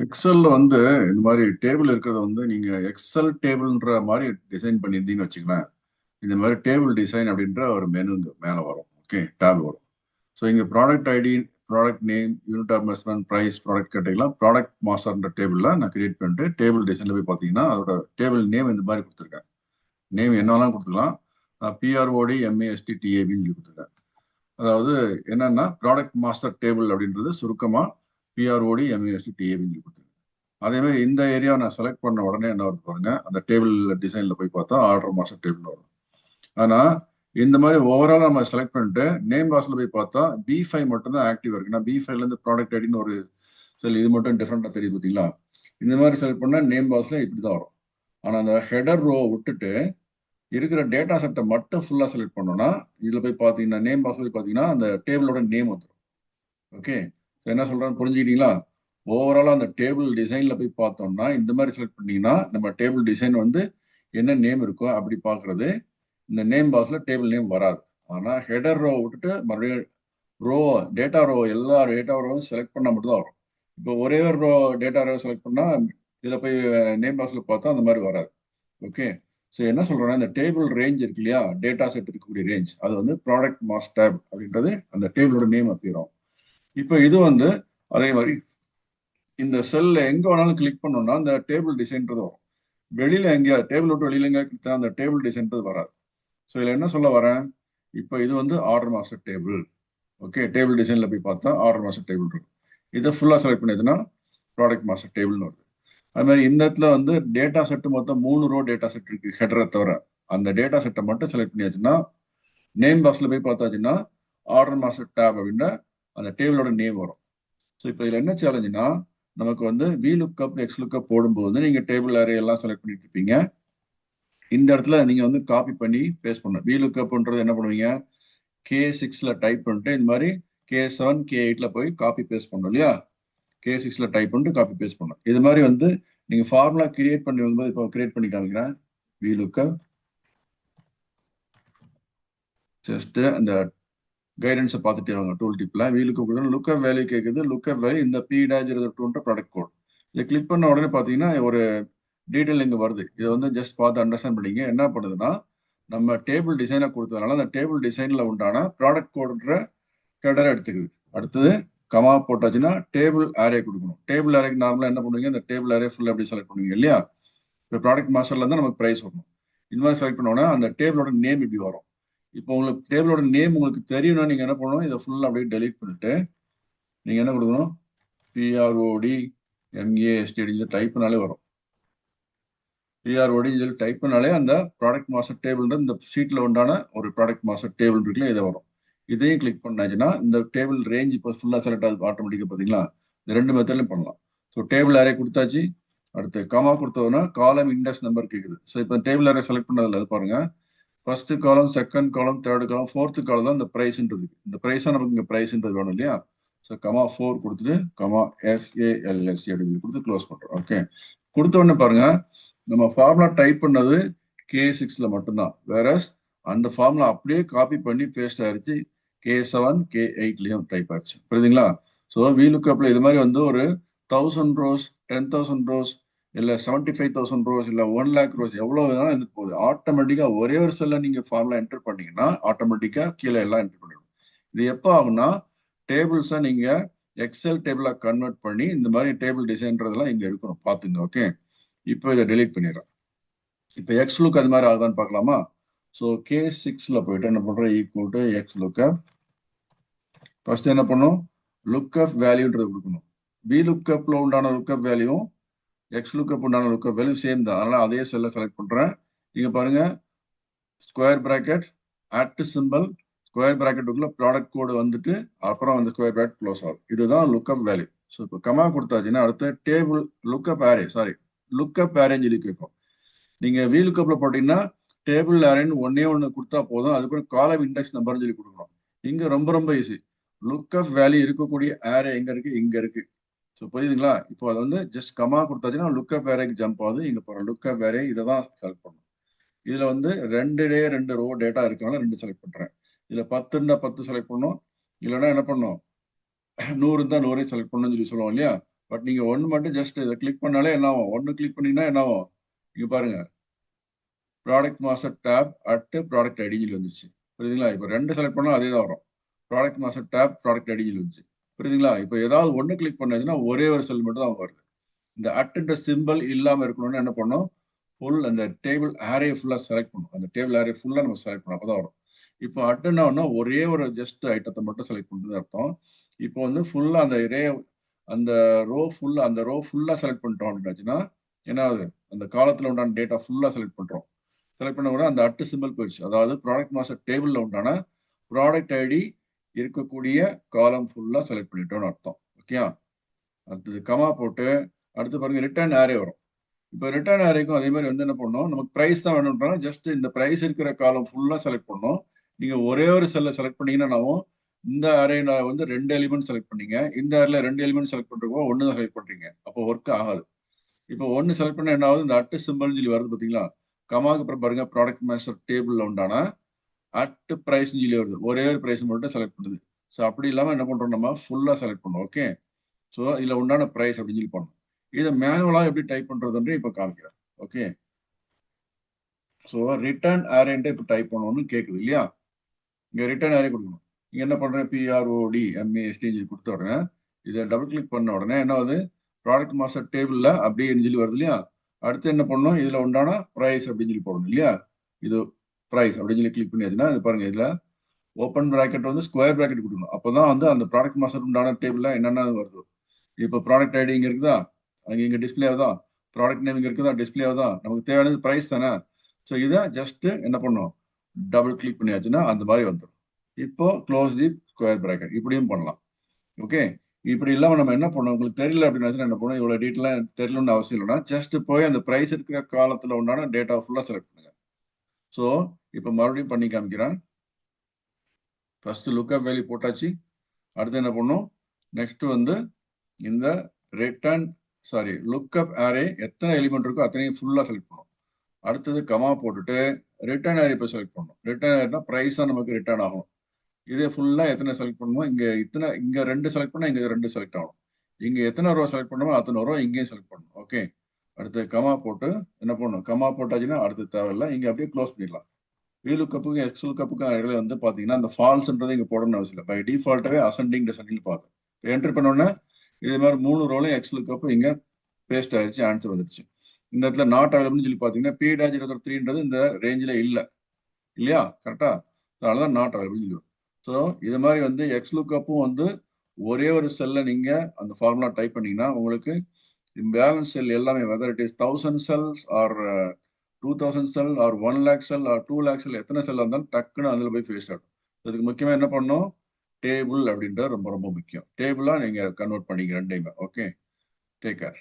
எக்ஸல்ல வந்து இந்த மாதிரி டேபிள் இருக்கிறத வந்து நீங்க எக்ஸல் டேபிள்ன்ற மாதிரி டிசைன் பண்ணியிருந்தீங்கன்னு வச்சுங்களேன். இந்த மாதிரி டேபிள் டிசைன் அப்படின்ற ஒரு மெனு மேல வரும். ஓகே, டேப் வரும். ஸோ இங்க product ID, product name, unit of measurement, price, product கேட்டீங்களா, ப்ராடக்ட் மாஸ்டர்ன்ற டேபிள்ல நான் கிரியேட் பண்ணிட்டு டேபிள் டிசைன்ல போய் பார்த்தீங்கன்னா அதோட டேபிள் நேம் இந்த மாதிரி கொடுத்துருக்கேன். நேம் என்னெல்லாம் கொடுத்துக்கலாம். பிஆர்ஓடி எம்ஏஎஸ்டி டிஏபின்னு சொல்லி கொடுத்துருக்கேன். அதாவது என்னன்னா ப்ராடக்ட் மாஸ்டர் டேபிள் அப்படின்றது சுருக்கமா பிஆர்ஓடி எம்ஏஎஸ்டி டிஏபின்னு சொல்லி கொடுத்துருக்கேன். அதே மாதிரி இந்த ஏரியா நான் செலக்ட் பண்ண உடனே என்ன வருது பாருங்க, அந்த டேபிள் டிசைன்ல போய் பார்த்தா ஆர்டர் மாஸ்டர் டேபிள் வரும். ஆனா இந்த மாதிரி ஓவரால் நம்ம செலக்ட் பண்ணிட்டு நேம் பாக்ஸ்ல போய் பார்த்தா B5 மட்டும் தான் ஆக்டிவ் இருக்கு. நான் B5ல இருந்து ப்ராடக்ட் ஐடின்னு ஒரு செல் இது மட்டும் டிஃப்ரெண்டா தெரியுது பார்த்தீங்களா. இந்த மாதிரி செலக்ட் பண்ணா நேம் பாக்ஸ்ல இப்படிதான் வரும். ஆனா அந்த ஹெடர் ரோ விட்டுட்டு இருக்கிற டேட்டா செட்டை மட்டும் ஃபுல்லா செலக்ட் பண்ணோம்னா இதுல போய் பார்த்தீங்கன்னா நேம் பாக்ஸ்ல போய் பார்த்தீங்கன்னா அந்த டேபிளோட நேம் வந்துடும். ஓகே, என்ன சொல்றேன்னு புரிஞ்சுக்கிட்டீங்களா? ஓவராலா அந்த டேபிள் டிசைன்ல போய் பார்த்தோம்னா இந்த மாதிரி செலக்ட் பண்ணீங்கன்னா நம்ம டேபிள் டிசைன் வந்து என்ன நேம் இருக்கோ அப்படி பார்க்கறது. இந்த நேம் பாக்ஸ்ல டேபிள் நேம் வராது. ஆனா ஹெடர் ரோ விட்டுட்டு மறுபடியும் ரோ டேட்டா ரோ எல்லா டேட்டா ரோவும் செலக்ட் பண்ணா மட்டும் தான் வரும். இப்போ ஒரே ஒரு ரோ டேட்டா ரோ செலக்ட் பண்ணா இதுல போய் நேம் பாக்ஸ்ல பார்த்தா அந்த மாதிரி வராது. ஓகே, ஸோ என்ன சொல்றேன்னா இந்த டேபிள் ரேஞ்ச் இருக்கு இல்லையா, டேட்டா செட் இருக்கக்கூடிய ரேஞ்ச், அது வந்து ப்ராடக்ட் மாஸ் டேப் அப்படின்றது அந்த டேபிளோட நேம் அப்பீரும். இப்போ இது வந்து அதே மாதிரி இந்த செல்ல எங்க வேணாலும் கிளிக் பண்ணோம்னா அந்த டேபிள் டிசைன்றது வரும். வெளியில எங்கேயா டேபிள் விட்டு வெளியில எங்கேயா கிளிக் அந்த டேபிள் டிசைன்றது வராது. ஸோ இதுல என்ன சொல்ல வரேன், இப்போ இது வந்து order master table. Okay, table டிசைன்ல போய் பார்த்தா ஆர்டர் மாஸ்டர் டேபிள் இருக்கும். இதை ஃபுல்லா செலக்ட் பண்ணியதுன்னா ப்ராடக்ட் மாஸ்டர் டேபிள்னு வருது. அது மாதிரி இந்த இடத்துல வந்து டேட்டா செட் மொத்தம் 3 ரோ டேட்டா செட் இருக்கு ஹெடரை தவிர. அந்த டேட்டா செட்டை மட்டும் செலக்ட் பண்ணியாச்சுன்னா நேம் பாக்ஸ்ல போய் பார்த்தாச்சுன்னா ஆர்டர் மாஸ்டர் டேப் அப்படின்னா அந்த டேபிளோட நேம் வரும். ஸோ இப்போ இதுல என்ன சேலஞ்சுனா நமக்கு வந்து வி லுக்அப் எக்ஸ் லுக்அப் போடும்போது நீங்க டேபிள் அரே எல்லாம் செலக்ட் பண்ணிட்டு இருப்பீங்க. இந்த இடத்துல நீங்க வந்து காப்பி பண்ணி பேஸ்ட் பண்ணணும். வி லுக்அப்ன்றது என்ன பண்ணுவீங்க, K6ல டைப் பண்ணிட்டு இந்த மாதிரி K7 K8ல போய் காப்பி பேஸ்ட் பண்ணணும் இல்லையா. K6ல டைப் பண்ணிட்டு காப்பி பேஸ்ட் பண்ணணும். இது மாதிரி வந்து நீங்க ஃபார்முலா கிரியேட் பண்ணி வரும்போது இப்போ கிரியேட் பண்ணி காமிக்கிறேன். வி லுக்அப் ஜஸ்ட் அந்த கைடன்ஸை பார்த்துட்டே வாங்க. டூல் டிப்ல வி லுக்அப் லுக்அப் வேல்யூ கேட்குது. லுக்அப் வேல்யூ இந்த P-02 ப்ராடக்ட் கோட். இதை கிளிக் பண்ண உடனே பார்த்தீங்கன்னா ஒரு டீட்டெயில் இங்கே வருது. இதை வந்து ஜஸ்ட் பார்த்து அண்டர்ஸ்டாண்ட் பண்ணிங்க. என்ன பண்ணுதுன்னா நம்ம டேபிள் டிசைனை கொடுத்ததுனால அந்த டேபிள் டிசைன்ல உண்டான ப்ராடக்ட் கோடுன்ற ஹெடரை எடுத்துக்குது. அடுத்தது கமா போட்டாச்சுன்னா டேபிள் அரே கொடுக்கணும். டேபிள் அரேக்கு நார்மலாக என்ன பண்ணுவீங்க, இந்த டேபிள் அரே ஃபுல்லாக எப்படி செலக்ட் பண்ணுவீங்க இல்லையா. இப்போ ப்ராடக்ட் மாஸ்டர்ல இருந்தால் நமக்கு ப்ரைஸ் வரணும். இந்த மாதிரி செலக்ட் பண்ணோன்னா அந்த டேபிளோட நேம் இப்படி வரும். இப்போ உங்களுக்கு டேபிளோட நேம் உங்களுக்கு தெரியணும்னா நீங்க என்ன பண்ணணும், இதை ஃபுல்லாக அப்படியே டெலீட் பண்ணிட்டு நீங்க என்ன கொடுக்கணும், PROD MAST டைப் பண்ணாலே வரும். PROD டைப் பண்ணாலே அந்த ப்ராடக்ட் மாஸ்டர் டேபிள் இந்த ஷீட்ல உண்டான ஒரு ப்ராடக்ட் மாஸ்டர் டேபிள் இருக்குல்ல, இதை வரும். இதையும் கிளிக் பண்ணாச்சுன்னா இந்த டேபிள் ரேஞ்ச் இப்போ ஃபுல்லாக செலக்ட் ஆகுது ஆட்டோமேட்டிக்காக. பார்த்தீங்களா, இந்த ரெண்டு மெத்தட்லையும் பண்ணலாம். ஸோ டேபிள் அரே கொடுத்தாச்சு. அடுத்து கமா கொடுத்தோன்னா காலம் இண்டெக்ஸ் நம்பர் கேட்குது. ஸோ இப்போ டேபிள் அரே செலக்ட் பண்ணதில்ல, அது பாருங்க. First column, second column, third காலம், ஃபோர்த் காலம் தான் இந்த பிரைஸ்ன்றது. இந்த பிரைஸா நமக்கு இங்க பிரைஸ்ன்றது வேணும் இல்லையா. ஸோ கமா 4 கொடுத்துட்டு கமா FALSC அப்படின்னு கொடுத்து க்ளோஸ் பண்றோம். ஓகே, கொடுத்த உடனே பாருங்க நம்ம ஃபார்முலா டைப் பண்ணது K6ல மட்டும்தான். வேற அந்த ஃபார்முலா அப்படியே காப்பி பண்ணி பேஸ்ட் ஆயிடுச்சு K7 K8லயும் டைப் ஆயிடுச்சு. புரியுதுங்களா? ஸோ VLOOKUPல இது மாதிரி வந்து ஒரு 1000 ரோஸ், 10,000 ரோஸ், இல்ல 75,000 ரோஸ், இல்ல 1 lakh ரோஸ், எவ்வளவு வேணாலும் இருந்து போகுது. ஆட்டோமேட்டிக்கா ஒரே ஒரு செல்ல நீங்க ஃபார்முலா என்டர் பண்ணீங்கன்னா ஆட்டோமேட்டிக்கா கீழே எல்லாம் என்டர் பண்ணிடும். இது எப்போ ஆகும்னா டேபிள்ஸை நீங்க எக்ஸல் டேபிளா கன்வெர்ட் பண்ணி இந்த மாதிரி டேபிள் டிசைன்றதெல்லாம் இங்க இருக்கணும். பாத்துங்க. ஓகே, இப்போ இதை டெலீட் பண்ணிடுறேன். இப்போ எக்ஸ் லுக் அது மாதிரி ஆகுதான்னு பார்க்கலாமா. ஸோ K6ல போயிட்டு என்ன பண்றோம், equal to X lookup. First என்ன பண்ணும், லுக்அப் வேல்யூன்றது கொடுக்கணும். வி லுக்அப்ல உண்டான லுக்அப் வேல்யூ எக்ஸ் லுக்அப் உண்டான லுக்அப் வேல்யூ சேம் தான். அதனால அதே செல்ல செலக்ட் பண்றேன். நீங்க பாருங்க, square bracket at simple, square பிராக்கெட்டுக்குள்ள ப்ராடக்ட் கோடு வந்துட்டு அப்புறம் அந்த ஸ்கொயர் பிராக்கெட் க்ளோஸ் ஆகும். இதுதான் லுக்அப் வேல்யூ. ஸோ இப்போ கமா கொடுத்தாச்சுன்னா அடுத்து டேபிள் லுக்அப் அரே, லுக்அப் அரேன்னு சொல்லி கேட்கும். நீங்க வி லுக்அப்ல போட்டீங்கன்னா டேபிள் அரேன்னு ஒன்னே ஒன்று கொடுத்தா போதும். அதுக்கப்புறம் காலம் இண்டெக்ஸ் நம்பர்னு சொல்லி கொடுக்கணும். இங்க ரொம்ப ரொம்ப ஈஸி. லுக்அப் வேல்யூ இருக்கக்கூடிய அரே எங்க இருக்கு, இங்க இருக்கு. ஸோ புரியுதுங்களா? இப்போ அது வந்து ஜஸ்ட் கமா கொடுத்தாச்சுன்னா லுக்அப் அரேக்கு ஜம்ப் ஆகுது. இங்க போற லுக்அப் அரே இதை தான் செலக்ட் பண்ணணும். இதுல வந்து 2 ரோ டேட்டா இருக்கனால 2 செலக்ட் பண்றேன். இதுல 10 இருந்தா 10 செலக்ட் பண்ணணும், இல்லைன்னா என்ன பண்ணும் 100 இருந்தா 100 செலக்ட் பண்ணணும்னு சொல்லி சொல்லுவோம் இல்லையா. பட் நீங்க ஒன்று மட்டும் ஜஸ்ட் இதை கிளிக் பண்ணாலே என்ன ஆகும்? ஒன்று கிளிக் பண்ணீங்கன்னா என்ன ஆகும்? இங்க பாருங்க, product master tab at product ஐடியில் வந்துச்சு. புரியுதுங்களா? இப்போ 2 செலக்ட் பண்ணால் அதே தான் வரும். ப்ராடக்ட் மாஸ்டர் டேப் ப்ராடக்ட் ஐடியில் வந்துச்சு. புரியுதுங்களா? இப்போ ஏதாவது ஒன்று கிளிக் பண்ணதுன்னா ஒரே ஒரு செல் மட்டும் தான் வருது. இந்த அட்டுன்ற சிம்பிள் இல்லாமல் இருக்கணும்னு என்ன பண்ணணும்? ஃபுல் அந்த டேபிள் ஆரே ஃபுல்லாக செலக்ட் பண்ணணும். அந்த டேபிள் ஆரே ஃபுல்லாக நம்ம செலக்ட் பண்ணணும், அப்போ தான் வரும். இப்போ அட்டுன்னா ஒரே ஒரு ஜஸ்ட் ஐட்டத்தை மட்டும் செலக்ட் பண்ணுறது அர்த்தம். இப்போ வந்து ஃபுல்லாக அந்த ரோ ஃபுல்லாக செலக்ட் பண்ணிட்டோம் அப்படின்னாச்சுன்னா என்ன ஆகுது? அந்த காலத்தில் உண்டான டேட்டா ஃபுல்லாக செலக்ட் பண்ணுறோம். செலக்ட் பண்ண கூட அந்த அட்டு சிம்பிள் போயிடுச்சு. அதாவது ப்ராடக்ட் மாஸ்டர் டேபிளில் உண்டான ப்ராடக்ட் ஐடி இருக்கக்கூடிய காலம் ஃபுல்லாக செலக்ட் பண்ணிட்டோம்னு அர்த்தம். ஓகே, அடுத்தது கமா போட்டு அடுத்து பாருங்க ரிட்டர்ன் ஆரே வரும். இப்போ ரிட்டர்ன் ஆரேக்கும் அதே மாதிரி வந்து என்ன பண்ணணும்? நமக்கு ப்ரைஸ் தான் வேணும்னா ஜஸ்ட் இந்த ப்ரைஸ் இருக்கிற காலம் ஃபுல்லாக செலக்ட் பண்ணணும். நீங்கள் ஒரே ஒரு செல்லை செலக்ட் பண்ணீங்கன்னா நாவும் இந்த அரேல வந்து 2 எலிமெண்ட் செலக்ட் பண்ணீங்க, இந்த அரேல 2 எலிமெண்ட் செலக்ட் பண்றப்போ ஒன்று தான் செலக்ட் பண்றீங்க, அப்போ ஒர்க் ஆகாது. இப்போ ஒன்று செலக்ட் பண்ண என்ன ஆகுது? இந்த அட்டு சிம்பிள்னு சொல்லி வருது பார்த்தீங்களா? கமாக்கு அப்புறம் பாருங்க ப்ராடக்ட் மாஸ்டர் டேபிளில் உண்டான அட் ப்ரைஸ்னு சொல்லி வருது. ஒரே ஒரு ப்ரைஸ் மட்டும் செலக்ட் பண்ணுது. ஸோ அப்படி இல்லாமல் என்ன பண்ணுறோம்? நம்ம ஃபுல்லாக செலக்ட் பண்ணோம். ஓகே, ஸோ இதில் உண்டான ப்ரைஸ் அப்படின்னு சொல்லி பண்ணணும். இதை மேனுவலாக எப்படி டைப் பண்ணுறதுன்னு இப்போ காமிக்கிறேன். ஓகே, ஸோ ரிட்டர்ன் ஆரேன்ட்டு இப்போ டைப் பண்ணணும்னு கேட்குது இல்லையா? இங்கே ரிட்டர்ன் ஆரே கொடுக்கணும். இங்கே என்ன பண்ணுறேன்? PROD MAST சொல்லி கொடுத்த உடனே இதை டபுள் கிளிக் பண்ண உடனே என்ன ஆகுது? ப்ராடக்ட் மாஸ்டர் டேபிளில் அப்படியே சொல்லி வருது இல்லையா? அடுத்து என்ன பண்ணணும்? இதில் உண்டான ப்ரைஸ் அப்படின்னு சொல்லி போடணும் இல்லையா? இது ப்ரைஸ் அப்படின்னு சொல்லி கிளிக் பண்ணியாச்சுன்னா இது பாருங்க, இதில் ஓப்பன் ப்ராக்கெட் வந்து ஸ்கொயர் ப்ராக்கெட் கொடுக்கணும். அப்போ தான் வந்து அந்த ப்ராடக்ட் மாஸ்டர் உண்டான டேபிளில் என்னென்ன வருது. இப்போ ப்ராடக்ட் ஐடி இங்கே இருக்குதா? அங்கே இங்கே டிஸ்பிளே ஆகுதா? ப்ராடக்ட் நேம் இங்கே இருக்குதா? டிஸ்பிளே ஆகுதா? நமக்கு தேவையானது ப்ரைஸ் தானே. ஸோ இதை ஜஸ்ட் என்ன பண்ணணும்? டபுள் கிளிக் பண்ணியாச்சுன்னா அந்த மாதிரி வந்துடும். இப்போ க்ளோஸ் தி ஸ்கொயர் ப்ராக்கெட் இப்படியும் பண்ணலாம். ஓகே, இப்படி இல்லாமல் நம்ம என்ன பண்ணோம்? உங்களுக்கு தெரியல அப்படின்னா என்ன பண்ணணும்? இவ்வளோ டீட்டெயிலாக தெரியலன்னு அவசியம் இல்லைன்னா ஜஸ்ட் போய் அந்த ப்ரைஸ் இருக்கிற காலத்தில் உண்டான டேட்டா ஃபுல்லாக செலக்ட் பண்ணுங்க. ஸோ இப்போ மறுபடியும் பண்ணி காமிக்கிறேன். ஃபர்ஸ்ட் லுக்அப் வேல்யூ போட்டாச்சு. அடுத்து என்ன பண்ணும்? நெக்ஸ்ட் வந்து இந்த லுக்அப் அரே எத்தனை எலிமெண்ட் இருக்கோ அத்தனையும் ஃபுல்லாக செலக்ட் பண்ணும். அடுத்தது கமா போட்டுட்டு ரிட்டர்ன் அரே இப்போ செலக்ட் பண்ணணும். ரிட்டர்ன் அரேனா ப்ரைஸ் தான் நமக்கு ரிட்டர்ன் ஆகும். இதே ஃபுல்லாக எத்தனை செலக்ட் பண்ணுமோ இங்கே 2 செலக்ட் பண்ணால் இங்கே 2 செலக்ட் ஆகும். இங்கே எத்தனை ரோ செலக்ட் பண்ணுமோ அத்தனை ரோ இங்கேயும் செலக்ட் பண்ணணும். ஓகே, அடுத்து கமா போட்டு என்ன பண்ணணும்? கமா போட்டாச்சுன்னா அடுத்து தேவையில்லை, இங்கே அப்படியே க்ளோஸ் பண்ணிடலாம். VLOOKUPக்கும் XLOOKUPக்கும் இடையில வந்து பார்த்தீங்கன்னா அந்த ஃபால்ஸ்ன்றது இங்கே போடணும்னு அவசியம் இல்லை. பை டிஃபால்ட்டாகவே அசெண்டிங் டிசெண்டிங் பார்த்து என்ட்ரி பண்ணோன்னே இதே மாதிரி 3 ரோலையும் XLOOKUP இங்கே பேஸ்ட் ஆயிடுச்சு, ஆன்சர் வந்துருச்சு. இந்த இடத்துல நாட் அவைலபிள்னு சொல்லி பார்த்தீங்கன்னா P-003ன்றது இந்த ரேஞ்சில் இல்லை இல்லையா? கரெக்டா? அதனால தான் நாட் அவைலபிள் சொல்லி. ஸோ இது மாதிரி வந்து XLOOKUPம் வந்து ஒரே ஒரு செல்லை நீங்கள் அந்த ஃபார்முலா டைப் பண்ணீங்கன்னா உங்களுக்கு பேலன்ஸ் செல் எல்லாமே whether it is 1000 cells or 2000 cell or 1 lakh cell or 2 lakh cell எத்தனை செல் இருந்தாலும் டக்குன்னு அதில் போய் பேஸ்ட் ஆகும். இதுக்கு முக்கியமாக என்ன பண்ணணும்? டேபிள் அப்படின்றது ரொம்ப ரொம்ப முக்கியம். டேபிளாக நீங்கள் கன்வெர்ட் பண்ணிக்க ரெண்டையுமே. Okay, take care.